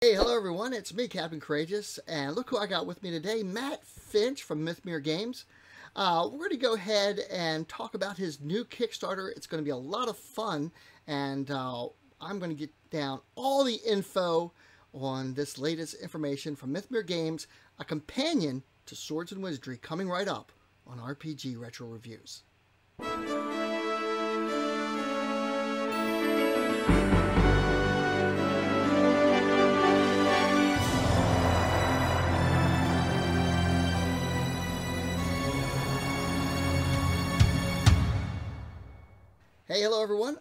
Hey, hello everyone, it's me, Captain Courageous, and look who I got with me today, Matt Finch from Mythmere Games. We're going to go ahead and talk about his new Kickstarter. It's going to be a lot of fun, and I'm going to get down all the info on this latest information from Mythmere Games, a companion to Swords and Wizardry, coming right up on RPG Retro Reviews. Hey, hello everyone.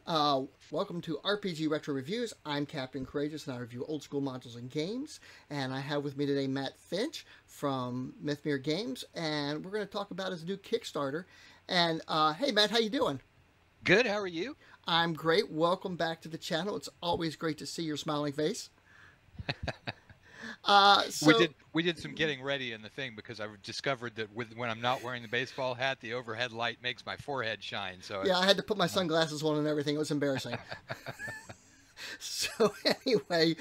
Welcome to RPG Retro Reviews. I'm Captain Courageous and I review old school modules and games. And I have with me today Matt Finch from Mythmere Games, and we're going to talk about his new Kickstarter. And hey, Matt, how you doing? Good. How are you? I'm great. Welcome back to the channel. It's always great to see your smiling face. We did some getting ready in the thing because I discovered that when I'm not wearing the baseball hat, the overhead light makes my forehead shine. So yeah, I had to put my sunglasses on and everything. It was embarrassing. So anyway,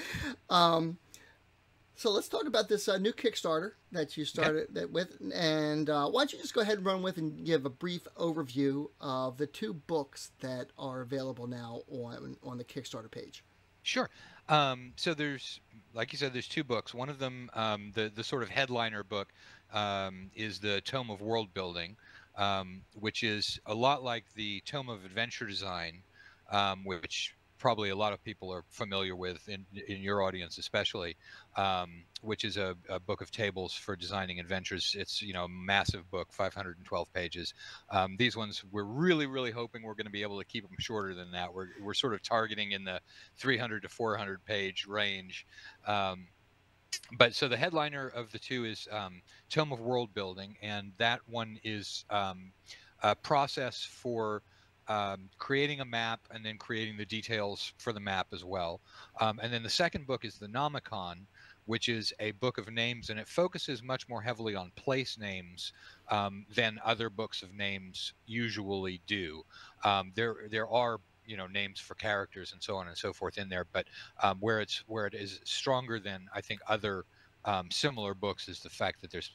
so let's talk about this new Kickstarter that you started with, and why don't you just go ahead and run with and give a brief overview of the two books that are available now on the Kickstarter page. Sure. So there's, like you said, there's two books. One of them, the sort of headliner book, is the Tome of World Building, which is a lot like the Tome of Adventure Design, which probably a lot of people are familiar with in your audience, especially, which is a book of tables for designing adventures. It's, a massive book, 512 pages. These ones, we're really hoping we're going to be able to keep them shorter than that. We're sort of targeting in the 300 to 400 page range. But so the headliner of the two is Tome of World Building, and that one is a process for creating a map and then creating the details for the map as well. And then the second book is the Nomicon, which is a book of names, and it focuses much more heavily on place names than other books of names usually do. There are names for characters and so on and so forth in there, but where it is stronger than I think other similar books is the fact that there's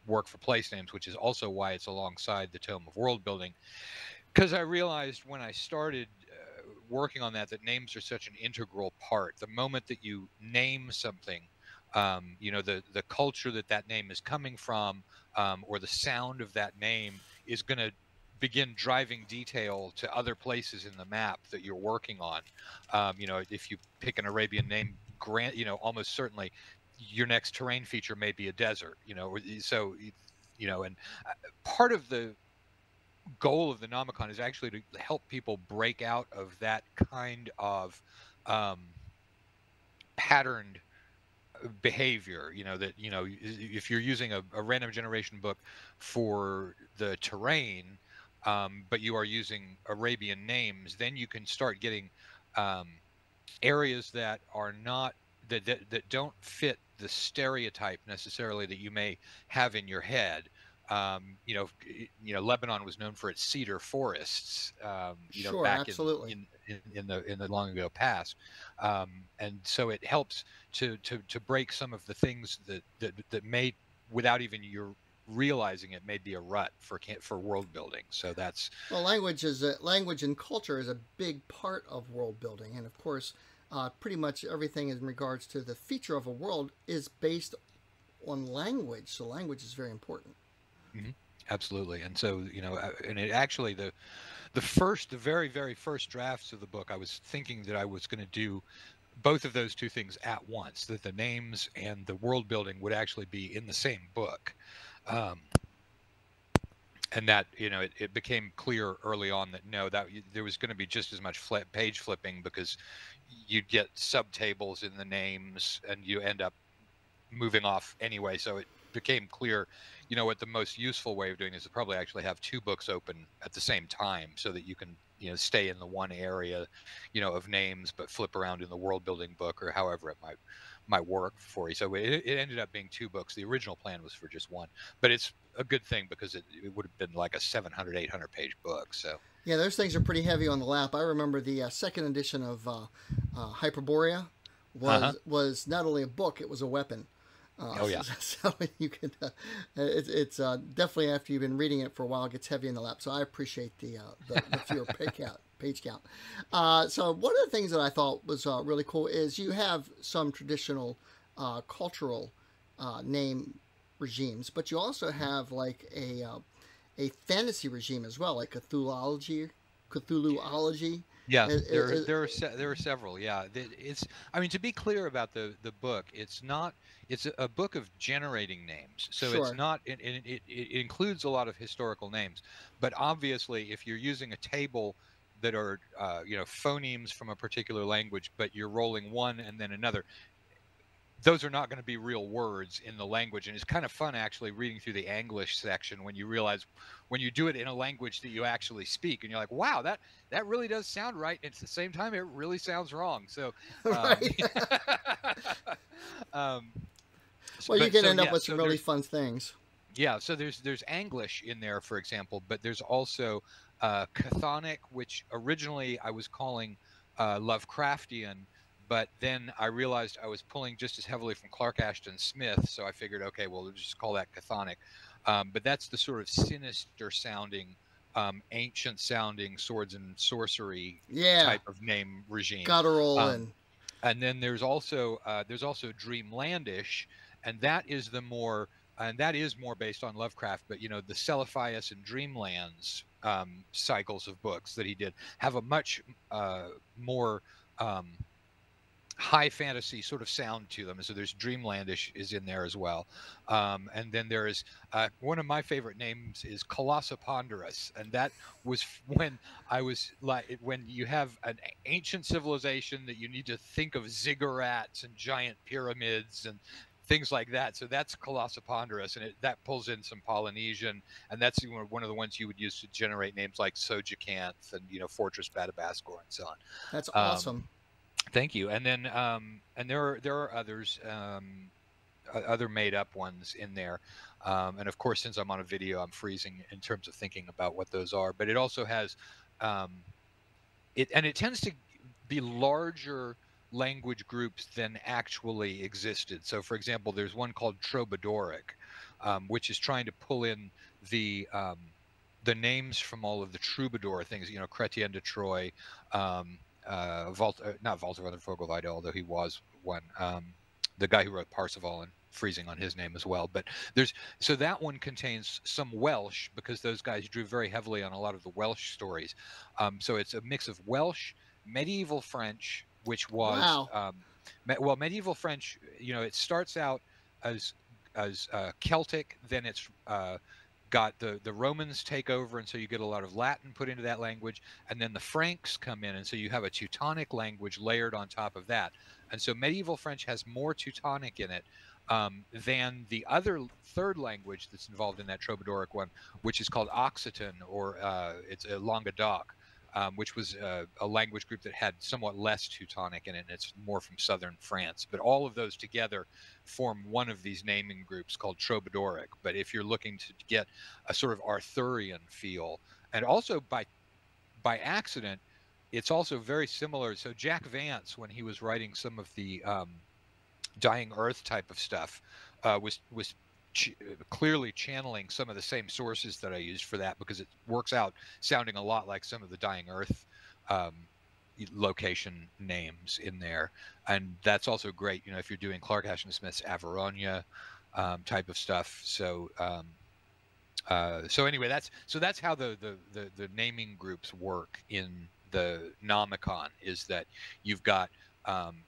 work for place names, which is also why it's alongside the Tome of World Building. Because I realized when I started working on that names are such an integral part. The moment that you name something, the culture that name is coming from, or the sound of that name is going to begin driving detail to other places in the map that you're working on. If you pick an Arabian name, almost certainly your next terrain feature may be a desert. So and part of the goal of the Nomicon is actually to help people break out of that kind of patterned behavior. If you're using a random generation book for the terrain, but you are using Arabian names, then you can start getting areas that are not that don't fit the stereotype necessarily that you may have in your head. Lebanon was known for its cedar forests, Sure, back absolutely. in the long ago past, and so it helps to break some of the things that may, without even your realizing it, may be a rut for world building. So that's Well, language and culture is a big part of world building, and of course, pretty much everything in regards to the feature of a world is based on language. So language is very important. Mhm. Absolutely. And so, and it actually, the very first drafts of the book, I was thinking that I was going to do both of those two things at once, that the names and the world building would actually be in the same book. And that, it became clear early on that no, that there was going to be just as much page flipping, because you'd get subtables in the names and you end up moving off anyway. So it became clear, what the most useful way of doing this is probably actually have two books open at the same time, so that you can, stay in the one area, of names, but flip around in the world building book, or however it might work for you. So it ended up being two books. The original plan was for just one, but it's a good thing because it would have been like a 700, 800 page book. So Yeah, those things are pretty heavy on the lap. I remember the second edition of Hyperborea Uh-huh. was not only a book, it was a weapon. Oh yeah. So you can, it's definitely after you've been reading it for a while, it gets heavy in the lap. So I appreciate the fewer page count. So one of the things that I thought was really cool is you have some traditional cultural name regimes, but you also have like a fantasy regime as well, like Cthulhuology. Yeah, It, it, there are several. Yeah, it's. I mean, to be clear about the book, it's not. It's a book of generating names, so it's sure, not. It includes a lot of historical names, but obviously, if you're using a table that are phonemes from a particular language, but you're rolling one and then another, those are not going to be real words in the language. And it's kind of fun actually reading through the English section when you realize when you do it in a language that you actually speak and you're like, wow, that really does sound right. And at the same time, it really sounds wrong. So, right. um, Well, you but can so end up yeah, with some so really fun things. so there's Anglish in there, for example, but there's also Chthonic, which originally I was calling Lovecraftian, but then I realized I was pulling just as heavily from Clark Ashton Smith, so I figured, okay, well, we'll just call that Chthonic. But that's the sort of sinister sounding, ancient sounding swords and sorcery Yeah, type of name regime. guttural Um, and and then there's also Dreamlandish, and that is more based on Lovecraft. But the Celiphius and Dreamlands cycles of books that he did have a much more um, high fantasy sort of sound to them. And so there's Dreamlandish is in there as well. And then there is one of my favorite names is Colossoponderous. And that was when I was like, when you have an ancient civilization that you need to think of ziggurats and giant pyramids and things like that. So that's Colossoponderous, and that pulls in some Polynesian, and that's one of the ones you would use to generate names like Sojacanth and Fortress Badabaskor and so that's on. awesome. Thank you. And then and there are others, other made up ones in there. And of course, since I'm on a video, I'm freezing in terms of thinking about what those are. But it also has um, it tends to be larger language groups than actually existed. So, for example, there's one called Troubadouric, which is trying to pull in the names from all of the troubadour things. Chrétien de Troyes, not Walter von der Vogelweide, although he was one. The guy who wrote Parsifal, and freezing on his name as well. But that one contains some Welsh because those guys drew very heavily on a lot of the Welsh stories. So it's a mix of Welsh, medieval French, which was Wow. medieval French. It starts out as Celtic, then it's got the Romans take over, and so you get a lot of Latin put into that language, and then the Franks come in, and so you have a Teutonic language layered on top of that. And so medieval French has more Teutonic in it than the other third language that's involved in that Troubadouric one, which is called Occitan, or it's a Languedoc. Which was a language group that had somewhat less Teutonic in it, and it's more from southern France. But all of those together form one of these naming groups called Troubadouric. But if you're looking to get a sort of Arthurian feel, and also by accident, it's also very similar. So Jack Vance, when he was writing some of the Dying Earth type of stuff, was clearly channeling some of the same sources that I used for that, because it works out sounding a lot like some of the Dying Earth um, location names in there. And that's also great, if you're doing Clark Ashton Smith's Averonia type of stuff. So anyway, that's how the naming groups work in the Nomicon, is that you've got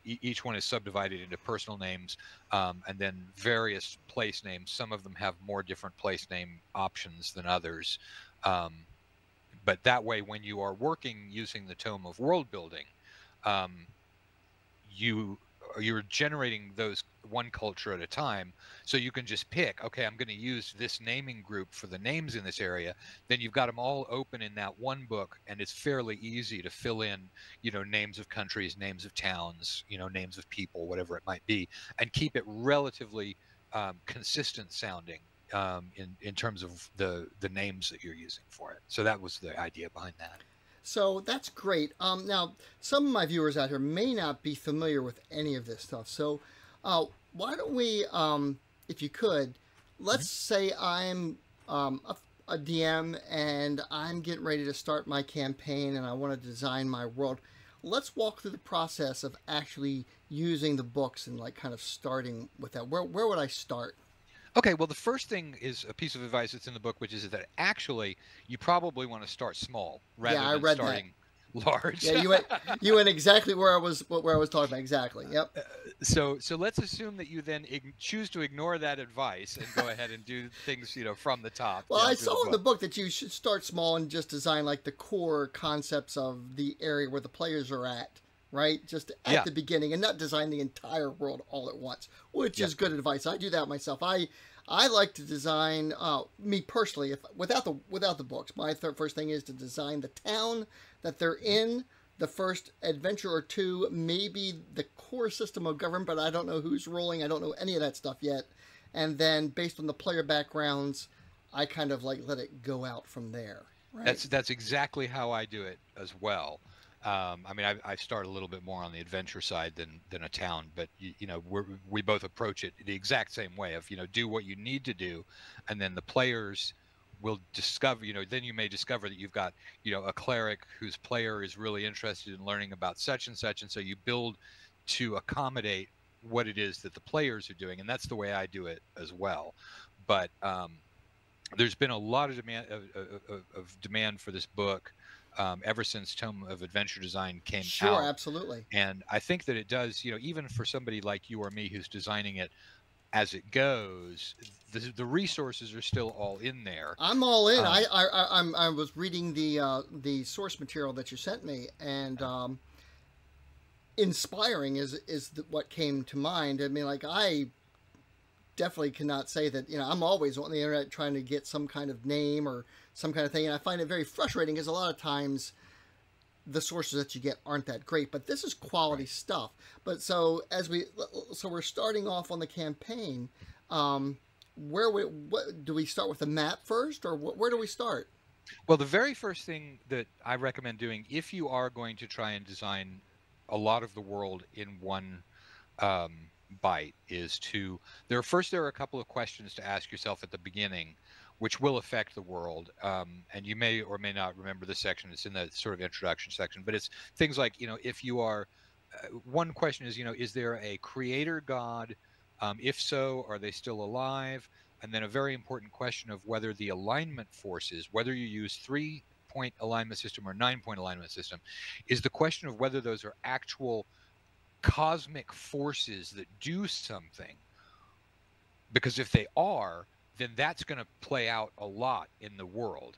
each one is subdivided into personal names, and then various place names. Some of them have more different place name options than others. But that way, when you are working using the Tome of World Building, um, you're generating those one culture at a time, so you can just pick, okay, I'm going to use this naming group for the names in this area. Then you've got them all open in that one book, and it's fairly easy to fill in names of countries, names of towns, names of people, whatever it might be, and keep it relatively consistent sounding in terms of the names that you're using for it. So that was the idea behind that. So that's great. Now, some of my viewers out here may not be familiar with any of this stuff. So, why don't we, if you could, let's Mhm. say I'm a DM and I'm getting ready to start my campaign and I want to design my world. Let's walk through the process of actually using the books and like kind of starting with that. Where would I start? Okay, well, the first thing is a piece of advice that's in the book, which is that actually you probably want to start small Yeah, rather I than read that. starting large. Yeah, you went exactly where I was talking about exactly. Yep. So let's assume that you then choose to ignore that advice and go ahead and do things, from the top Well, I down through the saw in the book. book that you should start small and just design like the core concepts of the area where the players are at, right? Just at Yeah, the beginning and not design the entire world all at once, which yeah. is good advice. I do that myself. I like to design me personally if without the books. My first thing is to design the town that they're in. The first adventure or two, maybe the core system of government, but I don't know who's ruling. I don't know any of that stuff yet. And then based on the player backgrounds, I kind of like let it go out from there, right? That's exactly how I do it as well. I mean, I start a little bit more on the adventure side than a town, but we both approach it the exact same way of do what you need to do, and then the players will discover. Then you may discover that you've got a cleric whose player is really interested in learning about such and such, and so you build to accommodate what it is that the players are doing, and that's the way I do it as well. But there's been a lot of demand for this book ever since Tome of Adventure Design came Sure, out, absolutely. and I think that it does. Even for somebody like you or me who's designing it as it goes, the resources are still all in there. I'm all in. I Um, I I, I'm, I was reading the source material that you sent me, and inspiring is what came to mind. I mean, like I definitely cannot say that I'm always on the internet trying to get some kind of name or some kind of thing, and I find it very frustrating because a lot of times the sources that you get aren't that great, but this is quality right. stuff. But so we're starting off on the campaign. Um, what do we start with the map first, or where do we start? Well, the very first thing that I recommend doing, if you are going to try and design a lot of the world in one um, bite, is to there are a couple of questions to ask yourself at the beginning, which will affect the world. And you may or may not remember this section. It's in the sort of introduction section, but it's things like if you are one question is is there a creator god? If so, are they still alive? And then a very important question of whether the alignment forces, whether you use 3-point alignment system or 9-point alignment system, is the question of whether those are actual cosmic forces that do something. Because if they are, then that's going to play out a lot in the world.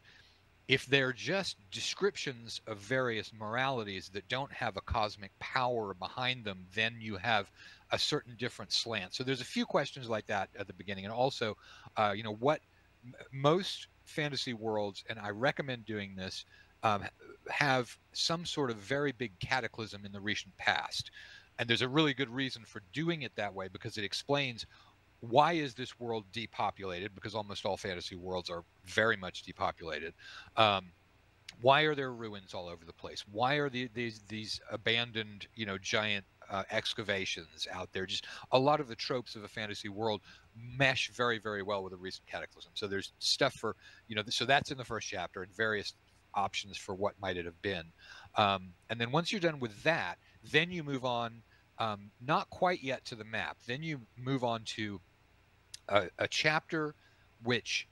If they're just descriptions of various moralities that don't have a cosmic power behind them, then you have a certain different slant. So there's a few questions like that at the beginning. And also, what most fantasy worlds, and I recommend doing this, um, have some sort of very big cataclysm in the recent past. And there's a really good reason for doing it that way because it explains why is this world depopulated, because almost all fantasy worlds are very much depopulated. Um, why are there ruins all over the place? Why are these abandoned, giant excavations out there? Just a lot of the tropes of a fantasy world mesh very, very well with a recent cataclysm. So there's stuff for, so that's in the first chapter and various options for what might it have been. And then once you're done with that, then you move on, not quite yet to the map. Then you move on to a chapter which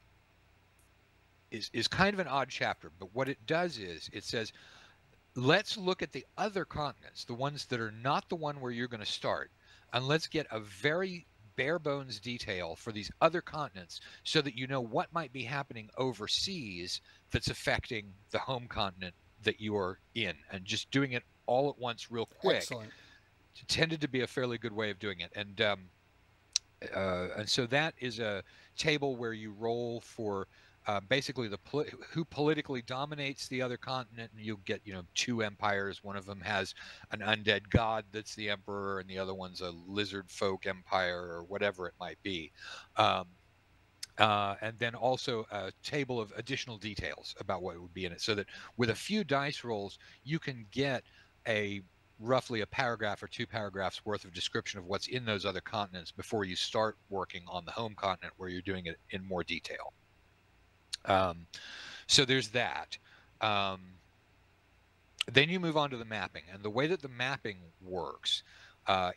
is kind of an odd chapter, but what it does is it says, let's look at the other continents, the ones that are not the one where you're going to start, and let's get a very bare bones detail for these other continents so that you know what might be happening overseas that's affecting the home continent that you are in. And just doing it all at once real quick Excellent. tended to be a fairly good way of doing it. And so that is a table where you roll for basically who politically dominates the other continent, and you'll get two empires. One of them has an undead god that's the emperor, and the other one's a lizard folk empire or whatever it might be. Um, and then also a table of additional details about what would be in it, so that with a few dice rolls you can get a roughly a paragraph or 2 paragraphs worth of description of what's in those other continents before you start working on the home continent where you're doing it in more detail. So there's that. Um, then you move on to the mapping, and the way that the mapping works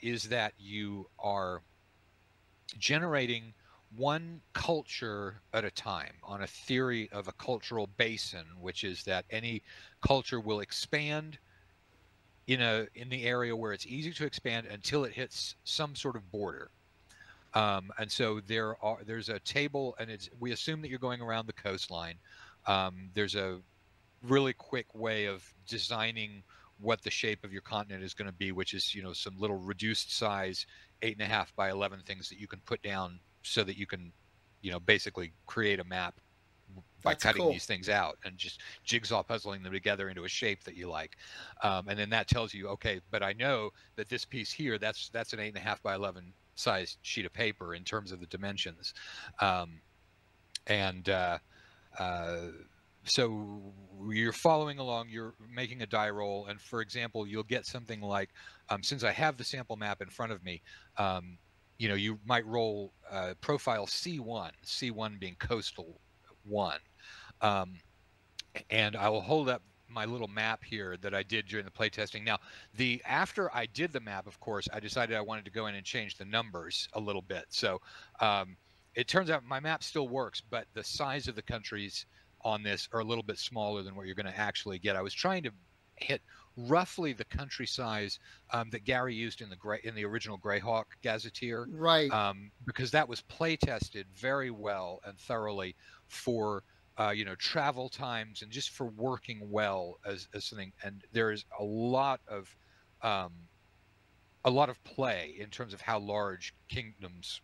is that you are generating one culture at a time on a theory of a cultural basin, which is that any culture will expand in the area where it's easy to expand until it hits some sort of border. And so there's a table, and we assume that you're going around the coastline. There's a really quick way of designing what the shape of your continent is going to be, which is, some little reduced size 8.5 by 11 things that you can put down so that you can, basically create a map by That's cutting cool. these things out and just jigsaw puzzling them together into a shape that you like. And then that tells you, okay, but I know that this piece here, that's an 8.5 by 11 size sheet of paper in terms of the dimensions. And so you're following along, you're making a die roll, and for example, you'll get something like, since I have the sample map in front of me, you might roll profile C1 being coastal 1. And I will hold up my little map here that I did during the playtesting. Now, after I did the map, of course, I decided I wanted to go in and change the numbers a little bit. So it turns out my map still works, but the size of the countries on this are a little bit smaller than what you're going to actually get. I was trying to hit roughly the country size that Gary used in the original Greyhawk Gazetteer, Right. because that was play tested very well and thoroughly for travel times and just for working well as something. And there is a lot of play in terms of how large kingdoms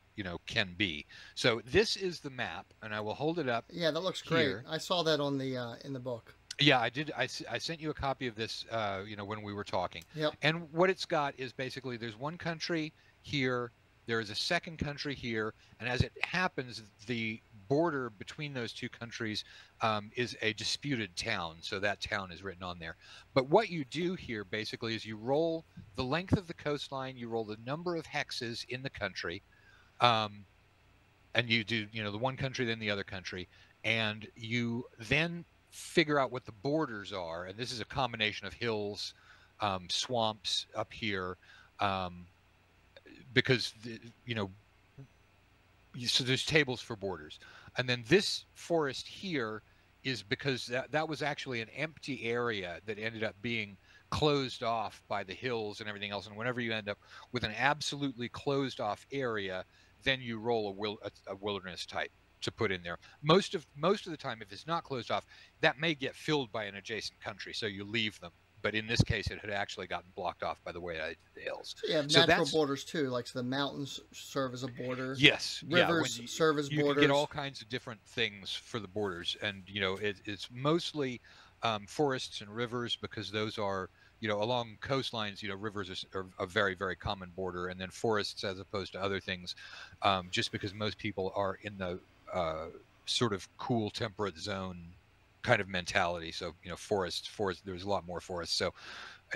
can be. So this is the map, and I will hold it up. Yeah, that looks great. Here. I saw that on the in the book. Yeah, I did. I sent you a copy of this, when we were talking. Yep. And what it's got is basically there's one country here, there is a second country here, and as it happens, the border between those two countries is a disputed town, so that town is written on there. But what you do here basically is you roll the length of the coastline, you roll the number of hexes in the country, and you do, the one country, then the other country, and you then figure out what the borders are. And this is a combination of hills, swamps up here, because so there's tables for borders. And then this forest here is because that was actually an empty area that ended up being closed off by the hills and everything else. And whenever you end up with an absolutely closed off area, then you roll a wilderness type to put in there. Most of the time, if it's not closed off, that may get filled by an adjacent country, so you leave them. But in this case, it had actually gotten blocked off by the way I did the hills. So you have natural borders too, like so the mountains serve as a border. Yes, rivers serve as borders. You can get all kinds of different things for the borders, and it's mostly forests and rivers, because those are along coastlines. Rivers are a very, very common border, and then forests as opposed to other things, just because most people are in the sort of cool temperate zone kind of mentality. So forests, there's a lot more forests. So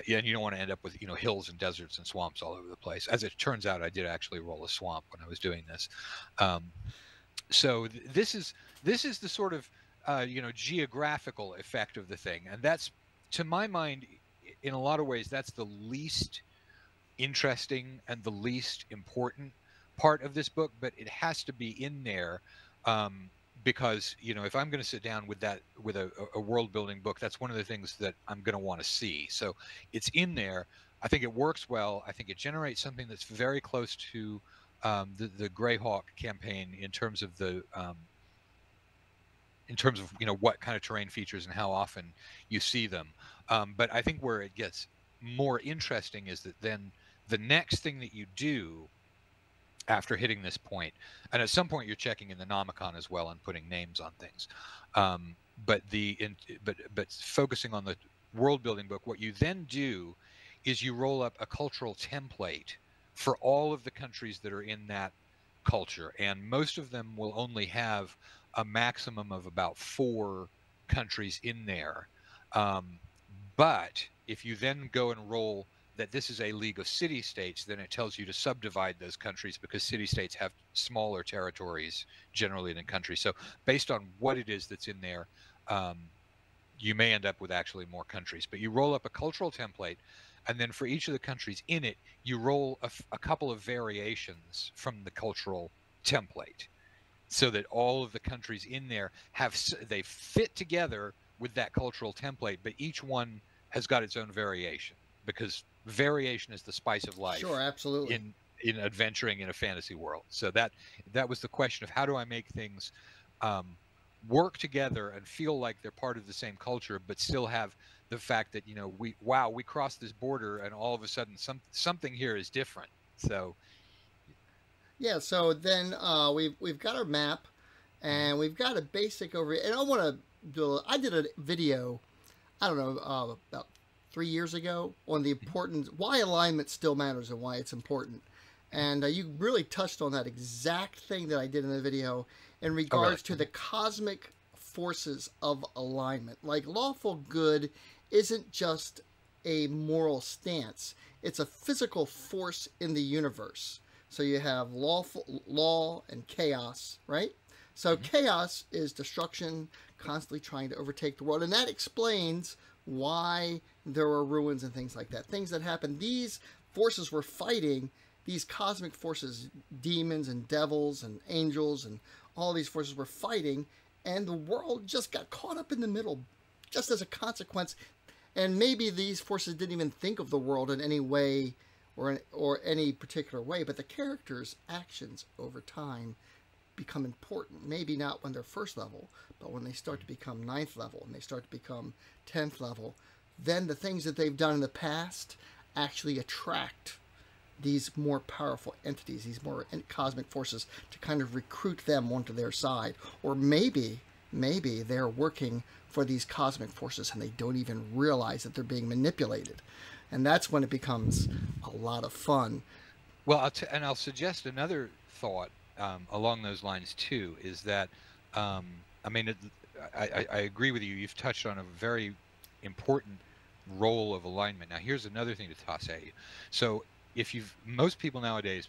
and you don't want to end up with hills and deserts and swamps all over the place. As it turns out, I did actually roll a swamp when I was doing this. So this is the sort of geographical effect of the thing, and that's, to my mind, in a lot of ways, that's the least interesting and the least important part of this book, but it has to be in there, because if I'm going to sit down with a world building book, that's one of the things that I'm going to want to see. So it's in there. I think it works well. I think it generates something that's very close to the Greyhawk campaign in terms of what kind of terrain features and how often you see them. But I think where it gets more interesting is that then the next thing that you do after hitting this point, and at some point you're checking in the Nomicon as well and putting names on things, but focusing on the world building book, what you then do is you roll up a cultural template for all of the countries that are in that culture, and most of them will only have a maximum of about 4 countries in there. Um, but if you then go and roll that this is a league of city-states, then it tells you to subdivide those countries, because city-states have smaller territories generally than countries. So based on what it is that's in there, you may end up with actually more countries. But you roll up a cultural template, and then for each of the countries in it, you roll a couple of variations from the cultural template, so that all of the countries in there they fit together with that cultural template, but each one has got its own variation, because variation is the spice of Sure, life absolutely. in adventuring in a fantasy world. So that was the question of, how do I make things work together and feel like they're part of the same culture, but still have the fact that, we crossed this border and all of a sudden something here is different. So Yeah, so then we've got our map, and we've got a basic overview. And I want to do. I did a video, I don't know, about 3 years ago on the importance, why alignment still matters and why it's important. And you really touched on that exact thing that I did in the video in regards to the cosmic forces of alignment. Like, lawful good isn't just a moral stance; it's a physical force in the universe. So you have law and chaos, right? So chaos is destruction, constantly trying to overtake the world, and that explains why there are ruins and things like that. Things that happen. These forces were fighting, these cosmic forces, demons and devils and angels, and all these forces were fighting, and the world just got caught up in the middle, just as a consequence. And maybe these forces didn't even think of the world in any way, or any particular way, but the characters' actions over time become important. Maybe not when they're first level, but when they start to become 9th level and they start to become 10th level, then the things that they've done in the past actually attract these more powerful entities, these more cosmic forces, to kind of recruit them onto their side. Or maybe they're working for these cosmic forces and they don't even realize that they're being manipulated. And that's when it becomes a lot of fun. Well, I'll suggest another thought along those lines too, is that I mean, I agree with you. You've touched on a very important role of alignment. Now, here's another thing to toss at you. So, most people nowadays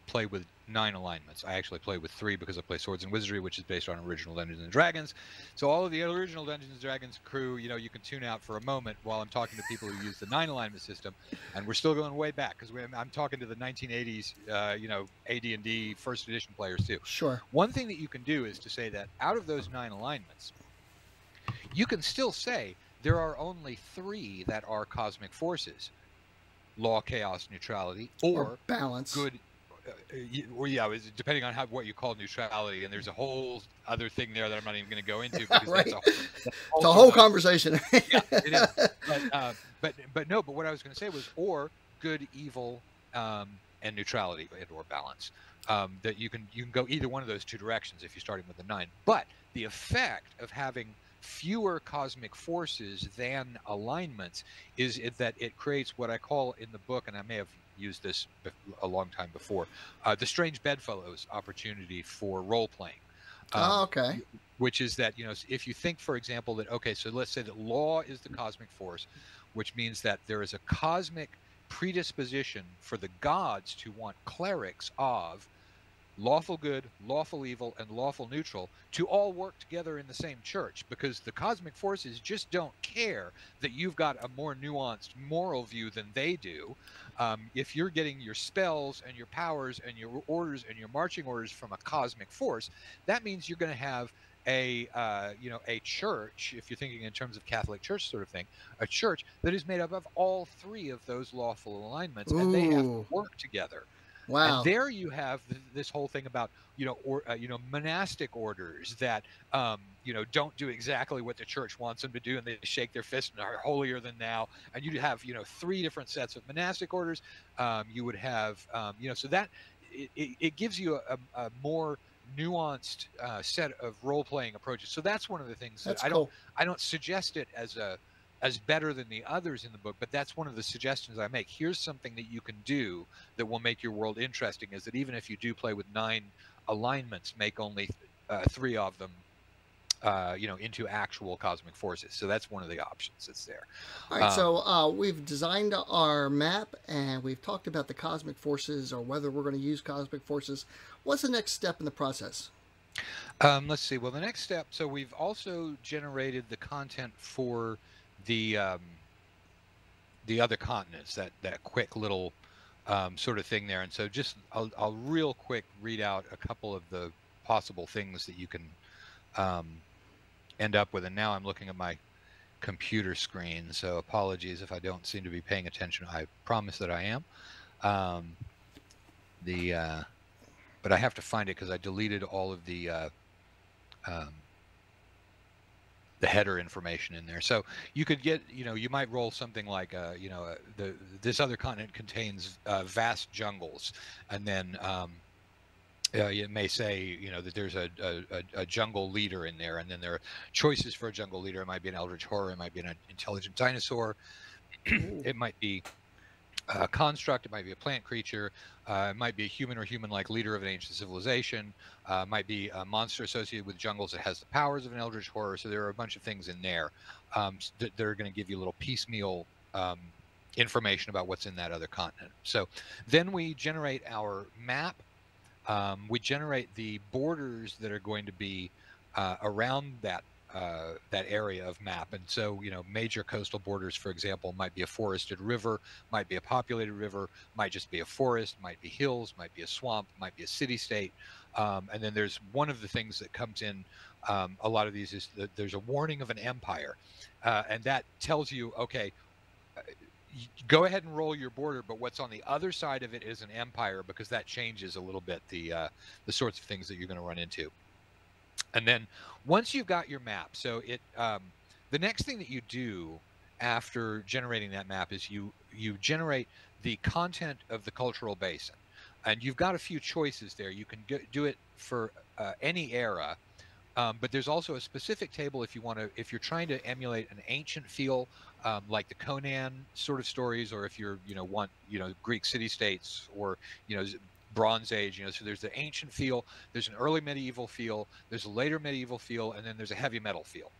play with 9 alignments. I actually play with 3 because I play Swords and Wizardry, which is based on original Dungeons and Dragons. So all of the original Dungeons and Dragons crew, you can tune out for a moment while I'm talking to people who use the 9 alignment system, and we're still going way back, because I'm talking to the 1980s, AD&D first edition players too. Sure. One thing that you can do is to say that out of those 9 alignments, you can still say there are only 3 that are cosmic forces: law, chaos, neutrality, or balance. Good. Depending on what you call neutrality, and there's a whole other thing there that I'm not even going to go into, because right. It's a whole conversation. Yeah, it is. But what I was going to say was, or good, evil, and neutrality, or balance. That you can go either one of those 2 directions if you're starting with a 9. But the effect of having fewer cosmic forces than alignments is that it creates what I call in the book, and I may have used this a long time before, the strange bedfellows opportunity for role playing. Okay. Which is that, if you think, for example, that, okay, so let's say that law is the cosmic force, which means that there is a cosmic predisposition for the gods to want clerics of lawful good, lawful evil, and lawful neutral to all work together in the same church, because the cosmic forces just don't care that you've got a more nuanced moral view than they do. If you're getting your spells and your powers and your orders and your marching orders from a cosmic force, that means you're going to have a church, if you're thinking in terms of Catholic Church sort of thing, a church that is made up of all 3 of those lawful alignments. Ooh. And they have to work together. Wow. And there you have this whole thing about, monastic orders that, don't do exactly what the church wants them to do, and they shake their fist and are holier than thou. And you have, 3 different sets of monastic orders. You would have, so that it gives you a more nuanced set of role-playing approaches. So that's one of the things that I don't suggest it as a as better than the others in the book, but that's one of the suggestions I make. Here's something that you can do that will make your world interesting, is that even if you do play with 9 alignments, make only 3 of them into actual cosmic forces. So that's one of the options that's there. All right, so we've designed our map and we've talked about the cosmic forces or whether we're going to use cosmic forces. What's the next step in the process? Let's see. Well, the next step, so we've also generated the content for the other continents, that quick little sort of thing there. And so just I'll real quick read out a couple of the possible things that you can end up with. And now I'm looking at my computer screen, so apologies if I don't seem to be paying attention. I promise that I am. But I have to find it because I deleted all of the header information in there. So you could get, you might roll something like, this other continent contains vast jungles, and then it may say, that there's a jungle leader in there, and then there are choices for a jungle leader. It might be an eldritch horror, it might be an intelligent dinosaur, it might be a construct, it might be a plant creature, it might be a human or human-like leader of an ancient civilization, might be a monster associated with jungles that has the powers of an eldritch horror. So there are a bunch of things in there that are going to give you a little piecemeal information about what's in that other continent. So then we generate our map. We generate the borders that are going to be around that area of map. And so, major coastal borders, for example, might be a forested river, might be a populated river, might just be a forest, might be hills, might be a swamp, might be a city-state. And then there's one of the things that comes in a lot of these is that there's a warning of an empire. And that tells you, okay, go ahead and roll your border, but what's on the other side of it is an empire, because that changes a little bit the sorts of things that you're going to run into. And then once you've got your map, so the next thing that you do after generating that map is you generate the content of the cultural basin, and you've got a few choices there. You can do it for any era. But there's also a specific table if you're trying to emulate an ancient feel, like the Conan sort of stories, or if want Greek city-states, or Bronze Age. So there's the ancient feel, there's an early medieval feel, there's a later medieval feel, and then there's a heavy metal feel.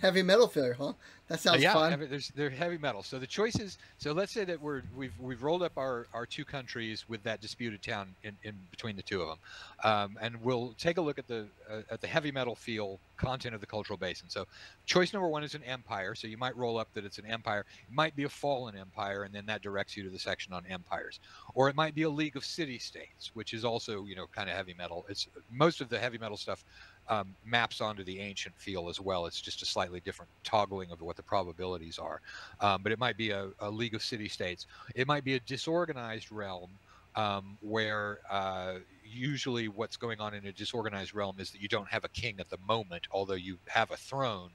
Heavy metal feel, huh? That sounds fun. They're heavy metal. So the choices. So let's say that we've rolled up our 2 countries with that disputed town in between the 2 of them, and we'll take a look at the heavy metal feel content of the cultural basin. So choice number 1 is an empire. So you might roll up that it's an empire. It might be a fallen empire, and then that directs you to the section on empires. Or it might be a league of city-states, which is also kind of heavy metal. It's most of the heavy metal stuff. Maps onto the ancient feel as well. It's just a slightly different toggling of what the probabilities are. But it might be a league of city-states. It might be a disorganized realm, where usually what's going on in a disorganized realm is that you don't have a king at the moment, although you have a throne,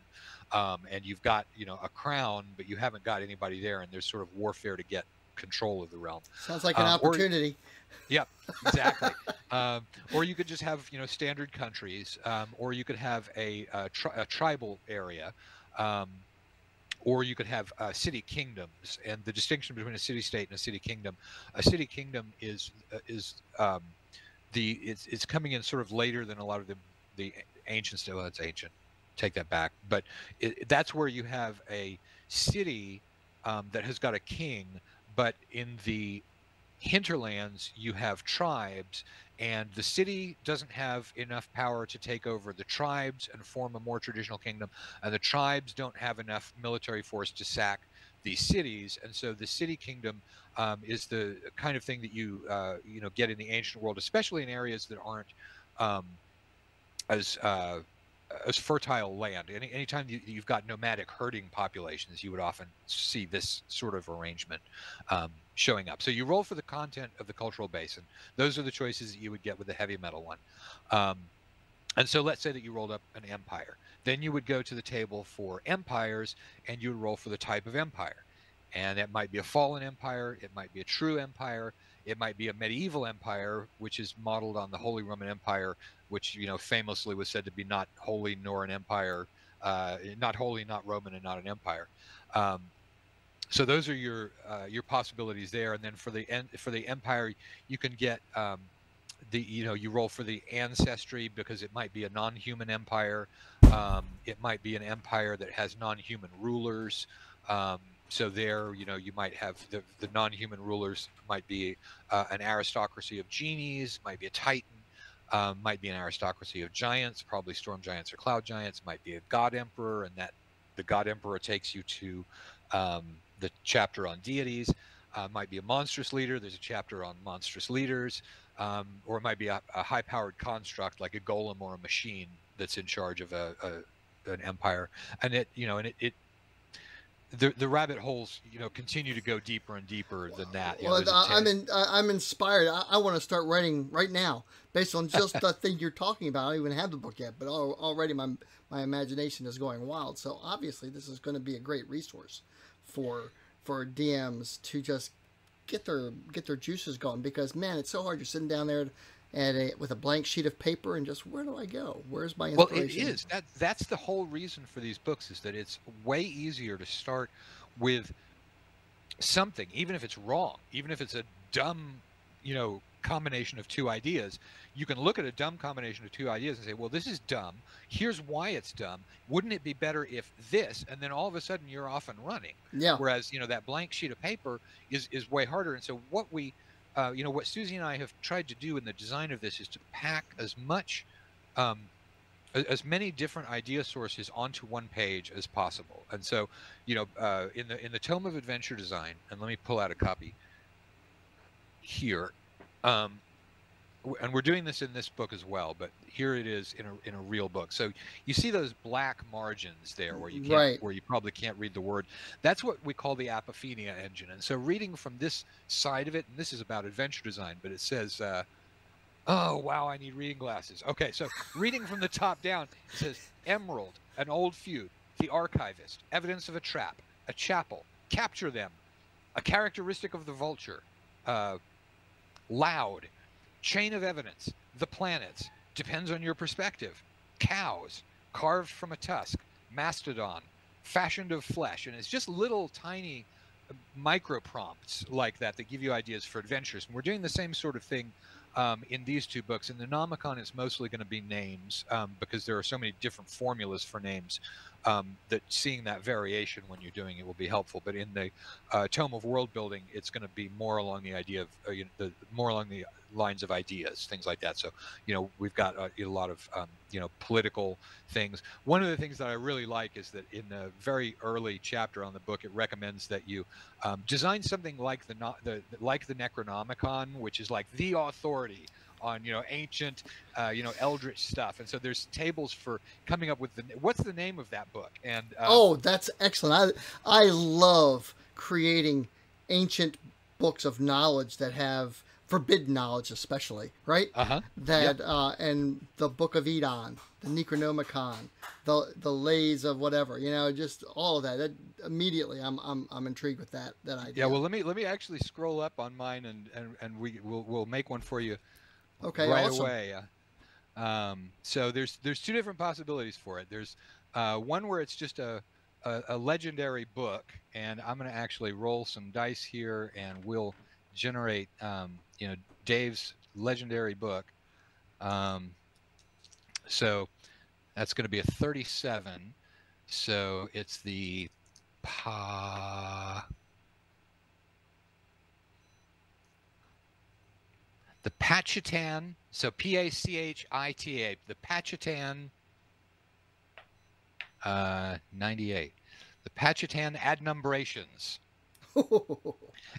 and you've got a crown, but you haven't got anybody there, and there's sort of warfare to get control of the realm. Sounds like an opportunity. Yeah, exactly. Or you could just have standard countries, or you could have a tribal area, or you could have city kingdoms. And the distinction between a city-state and a city kingdom is it's coming in sort of later than a lot of the ancient stuff. Well, it's ancient. Take that back. But that's where you have a city that has got a king, but in the hinterlands you have tribes, and the city doesn't have enough power to take over the tribes and form a more traditional kingdom, and the tribes don't have enough military force to sack these cities. And so the city kingdom is the kind of thing that you get in the ancient world, especially in areas that aren't as fertile land. Anytime you've got nomadic herding populations, you would often see this sort of arrangement showing up. So you roll for the content of the cultural basin. Those are the choices that you would get with the heavy metal one. And so let's say that you rolled up an empire. Then you would go to the table for empires, and you would roll for the type of empire. And it might be a fallen empire, it might be a true empire, it might be a medieval empire, which is modeled on the Holy Roman Empire, which famously was said to be not holy nor an empire, not holy, not Roman, and not an empire. So those are your possibilities there. And then for the empire, you can get you roll for the ancestry, because it might be a non-human empire. It might be an empire that has non-human rulers. So there, you might have the non-human rulers might be an aristocracy of genies, might be a titan, might be an aristocracy of giants, probably storm giants or cloud giants, might be a god emperor, and that the god emperor takes you to the chapter on deities. Might be a monstrous leader. There's a chapter on monstrous leaders. Or it might be a high-powered construct like a golem or a machine that's in charge of an empire. And the rabbit holes continue to go deeper and deeper than that. Well, I'm inspired. I want to start writing right now based on just the thing you're talking about. I don't even have the book yet, but already my imagination is going wild. So obviously this is going to be a great resource for DMs to just get their juices going, because man, it's so hard. You're sitting down there with a blank sheet of paper and just, where do I go? Where's my inspiration? Well, it is. That's the whole reason for these books, is that it's way easier to start with something, even if it's wrong, even if it's a dumb, combination of two ideas. You can look at a dumb combination of two ideas and say, well, this is dumb. Here's why it's dumb. Wouldn't it be better if this? And then all of a sudden you're off and running. Yeah. Whereas, that blank sheet of paper is way harder. And so what what Susie and I have tried to do in the design of this is to pack as many different idea sources onto one page as possible. And so, in the Tome of Adventure Design, and let me pull out a copy here. And we're doing this in this book as well, but here it is in a real book. So you see those black margins there where where you probably can't read the word. That's what we call the apophenia engine. And so reading from this side of it, and this is about adventure design, but it says, oh wow, I need reading glasses. Okay, so reading from the top down, it says emerald, an old feud, the archivist, evidence of a trap, a chapel, capture them, a characteristic of the vulture, loud, chain of evidence, the planets, depends on your perspective, cows, carved from a tusk, mastodon, fashioned of flesh. And it's just little tiny micro prompts like that give you ideas for adventures. And we're doing the same sort of thing in these two books. In the Nomicon, it's mostly going to be names, because there are so many different formulas for names, that seeing that variation when you're doing it will be helpful. But in the Tome of World Building, it's going to be more along the idea of more along the lines of ideas, things like that. So we've got a lot of political things. One of the things that I really like is that in the very early chapter on the book, it recommends that you design something like the Necronomicon, which is like the authority on ancient eldritch stuff. And so there's tables for coming up with what's the name of that book. And oh, that's excellent. I love creating ancient books of knowledge that have forbidden knowledge, especially, right? That yep. And the Book of Edon, the Necronomicon, the Lays of whatever, just all of that. Immediately I'm intrigued with that idea. Yeah, well, let me actually scroll up on mine, and we'll make one for you. Okay, right awesome. away. So there's two different possibilities for it. There's one where it's just a legendary book, and I'm going to actually roll some dice here, and we'll generate Dave's legendary book. So that's going to be a 37. So it's the Pachitan, so P-A-C-H-I-T-A, the Pachitan 98. The Pachitan Adnumbrations.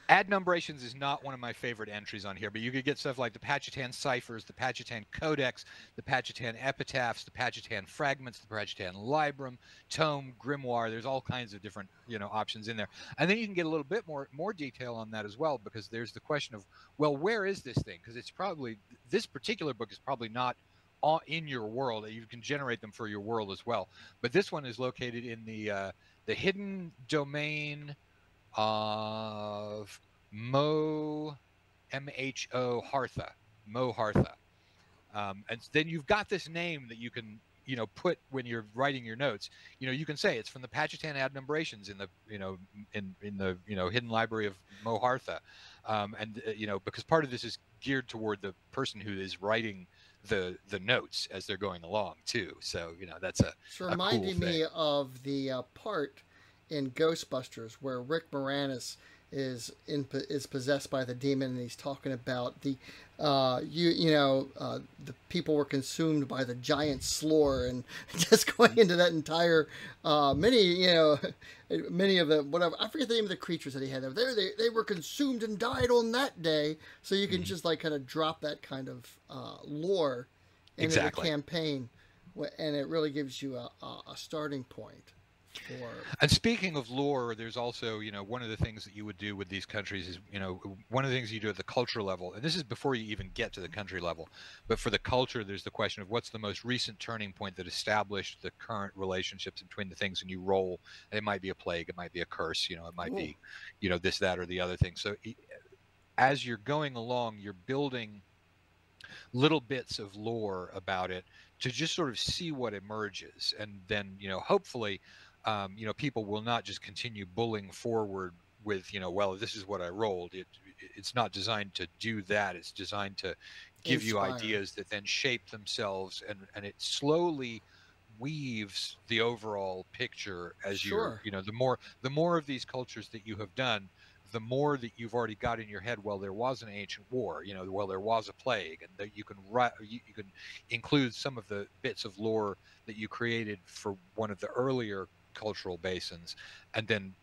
Adnumbrations is not one of my favorite entries on here, but you could get stuff like the Pachitan Ciphers, the Pachitan Codex, the Pachitan Epitaphs, the Pachitan Fragments, the Pachitan Librum, Tome, Grimoire. There's all kinds of different options in there. And then you can get a little bit more detail on that as well, because there's the question of, well, where is this thing? Because it's probably, this particular book is probably not in your world. You can generate them for your world as well. But this one is located in the hidden domain of Mo Hartha. And then you've got this name that you can put when you're writing your notes, you can say it's from the Pachitan adumbrations in the, in the, hidden library of Mohartha. And, because part of this is geared toward the person who is writing the notes as they're going along too. So, that's It's a cool reminding thing. me of the part in Ghostbusters where Rick Moranis is possessed by the demon, and he's talking about the the people were consumed by the giant slore, and just going into that entire many of the whatever, I forget the name of the creatures that he had there. They were consumed and died on that day. So you can just like kind of drop that kind of lore into the Exactly. campaign, and it really gives you a starting point for. And speaking of lore, there's also, one of the things that you would do with these countries is, one of the things you do at the culture level, and this is before you even get to the country level, but for the culture, there's the question of what's the most recent turning point that established the current relationships between the things, and you roll. It might be a plague, it might be a curse, it might be, this, that, or the other thing. So as you're going along, you're building little bits of lore about it to just sort of see what emerges, and then hopefully people will not just continue bullying forward with well, this is what I rolled. It's not designed to do that. It's designed to give you Inspire. ideas that then shape themselves, and it slowly weaves the overall picture as you're Sure. the more of these cultures that you have done, the more that you've already got in your head. Well, there was an ancient war, well, there was a plague, and that you can include some of the bits of lore that you created for one of the earlier cultural basins, and then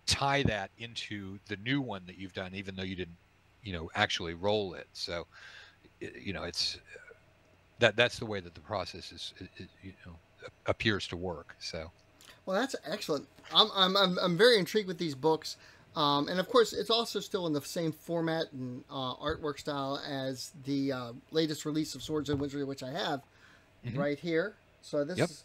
tie that into the new one that you've done, even though you didn't actually roll it. So it's that's the way that the process is appears to work. So Well, that's excellent. I'm very intrigued with these books. And of course, it's also still in the same format and artwork style as the latest release of Swords and Wizardry, which I have right here. So this Yep. is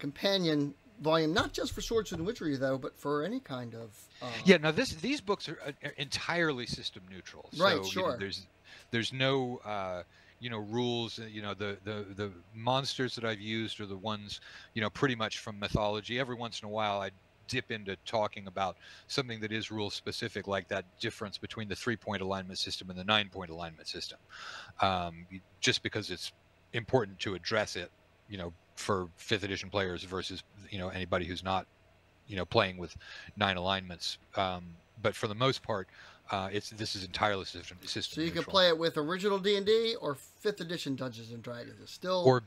companion volume, not just for Swords and Wizardry though, but for any kind of. Yeah, now these books are entirely system neutral. Right. So Sure. there's no rules. The monsters that I've used are the ones pretty much from mythology. Every once in a while I dip into talking about something that is rule specific, like that difference between the 3-point alignment system and the 9-point alignment system, just because it's important to address it, for 5th edition players versus anybody who's not playing with 9 alignments. But for the most part, this is entirely system So you can neutral. play it with original D&D or 5th edition Dungeons and Dragons. It's still. Or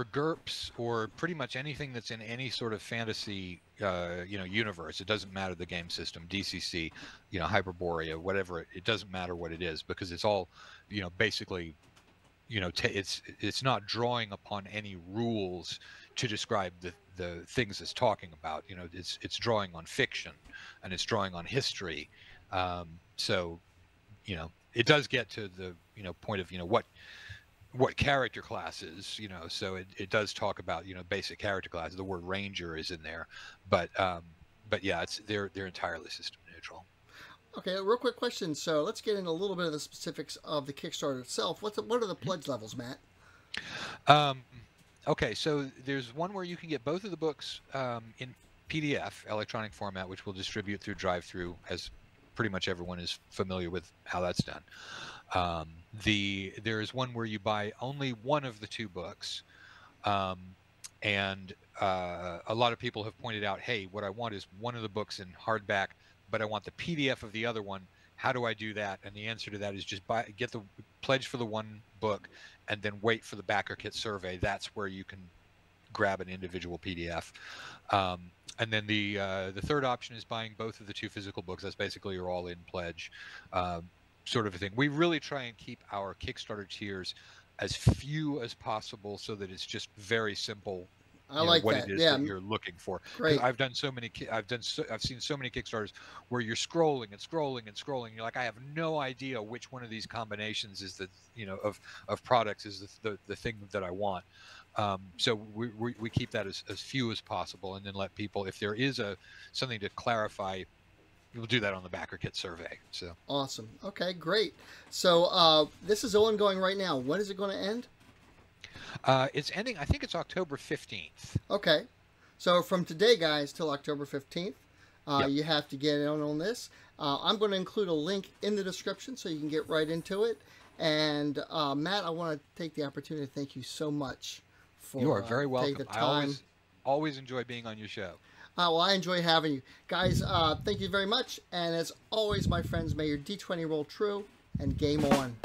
GURPS, or pretty much anything that's in any sort of fantasy universe. It doesn't matter the game system, DCC, Hyperborea, whatever. It doesn't matter what it is, because it's all basically it's not drawing upon any rules to describe the things it's talking about. It's drawing on fiction, and it's drawing on history. So it does get to the point of what character classes, so it does talk about basic character classes. The word ranger is in there, but yeah, they're entirely system neutral. Okay, a real quick question. So let's get into a little bit of the specifics of the Kickstarter itself. What are the pledge levels, Matt? Okay, so there's one where you can get both of the books in PDF, electronic format, which we'll distribute through drive-through, as pretty much everyone is familiar with how that's done. There is one where you buy only one of the 2 books, and a lot of people have pointed out, hey, what I want is one of the books in hardback, but I want the PDF of the other one. How do I do that? And the answer to that is just get the pledge for the one book, and then wait for the backer kit survey. That's where you can grab an individual PDF. And then the third option is buying both of the 2 physical books. That's basically your all-in pledge, sort of a thing. We really try and keep our Kickstarter tiers as few as possible, so that it's just very simple. I like what that. it is Yeah, that you're looking for. Because great. I've done so many. I've seen so many Kickstarters where you're scrolling and scrolling and scrolling. You're like, I have no idea which one of these combinations is the of products is the thing that I want. So we keep that as few as possible, and then let people, if there is something to clarify, we'll do that on the backer kit survey. So Awesome. Okay, great. So this is ongoing right now. When is it going to end? It's ending. I think it's October 15th. Okay. So from today, guys, till October 15th, Yep. you have to get in on this. I'm going to include a link in the description so you can get right into it. And Matt, I want to take the opportunity to thank you so much for You are very taking welcome. the I time. always enjoy being on your show. Well, I enjoy having you. Guys, thank you very much. And as always, my friends, may your D20 roll true and game on.